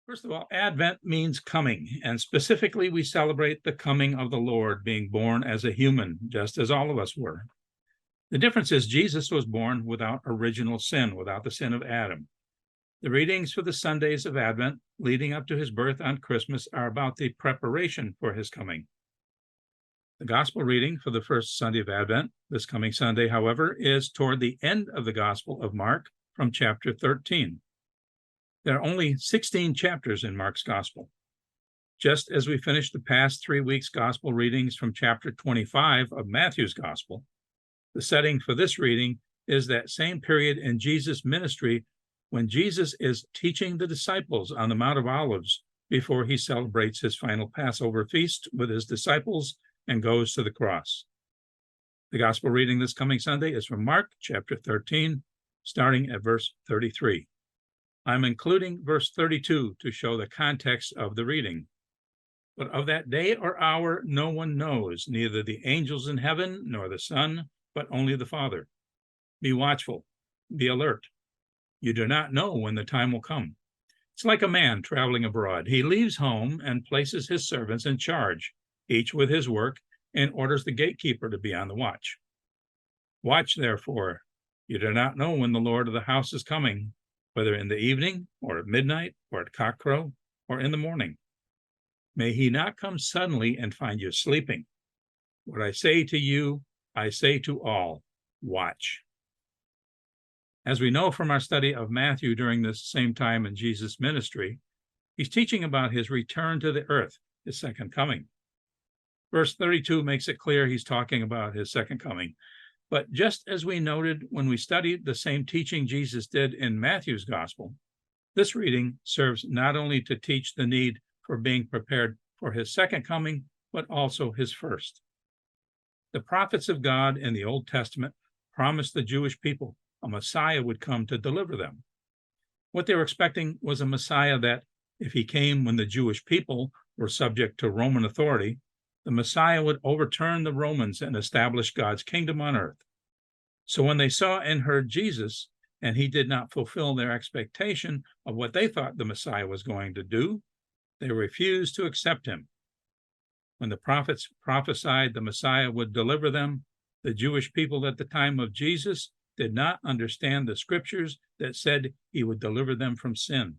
First of all, Advent means coming, and specifically, we celebrate the coming of the Lord being born as a human, just as all of us were. The difference is Jesus was born without original sin, without the sin of Adam. The readings for the Sundays of Advent leading up to his birth on Christmas are about the preparation for his coming. The gospel reading for the first Sunday of Advent, this coming Sunday, however, is toward the end of the Gospel of Mark from chapter 13. There are only 16 chapters in Mark's Gospel. Just as we finished the past 3 weeks' Gospel readings from chapter 25 of Matthew's Gospel, the setting for this reading is that same period in Jesus' ministry when Jesus is teaching the disciples on the Mount of Olives before he celebrates his final Passover feast with his disciples and goes to the cross. The Gospel reading this coming Sunday is from Mark chapter 13, starting at verse 33. I'm including verse 32 to show the context of the reading. But of that day or hour no one knows, neither the angels in heaven nor the Son, but only the Father. Be watchful, be alert. You do not know when the time will come. It's like a man traveling abroad. He leaves home and places his servants in charge, each with his work, and orders the gatekeeper to be on the watch. Watch, therefore. You do not know when the Lord of the house is coming, whether in the evening, or at midnight, or at cockcrow, or in the morning. May he not come suddenly and find you sleeping. What I say to you, I say to all, watch. As we know from our study of Matthew during this same time in Jesus' ministry, he's teaching about his return to the earth, his second coming. Verse 32 makes it clear he's talking about his second coming. But just as we noted when we studied the same teaching Jesus did in Matthew's gospel, this reading serves not only to teach the need for being prepared for his second coming, but also his first. The prophets of God in the Old Testament promised the Jewish people a Messiah would come to deliver them. What they were expecting was a Messiah that, if he came when the Jewish people were subject to Roman authority, the Messiah would overturn the Romans and establish God's kingdom on earth. So when they saw and heard Jesus, and he did not fulfill their expectation of what they thought the Messiah was going to do, they refused to accept him. When the prophets prophesied the Messiah would deliver them, the Jewish people at the time of Jesus did not understand the scriptures that said he would deliver them from sin.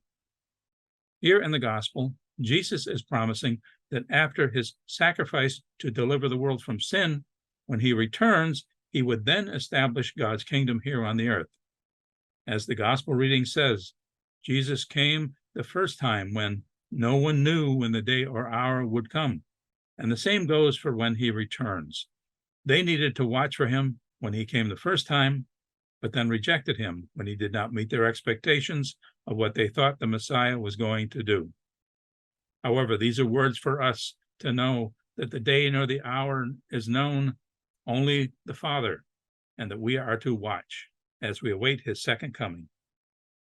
Here in the gospel, Jesus is promising that after his sacrifice to deliver the world from sin, when he returns, he would then establish God's kingdom here on the earth. As the gospel reading says, Jesus came the first time when no one knew when the day or hour would come. And the same goes for when he returns. They needed to watch for him when he came the first time, but then rejected him when he did not meet their expectations of what they thought the Messiah was going to do. However, these are words for us to know that the day nor the hour is known, only the Father, and that we are to watch as we await his second coming.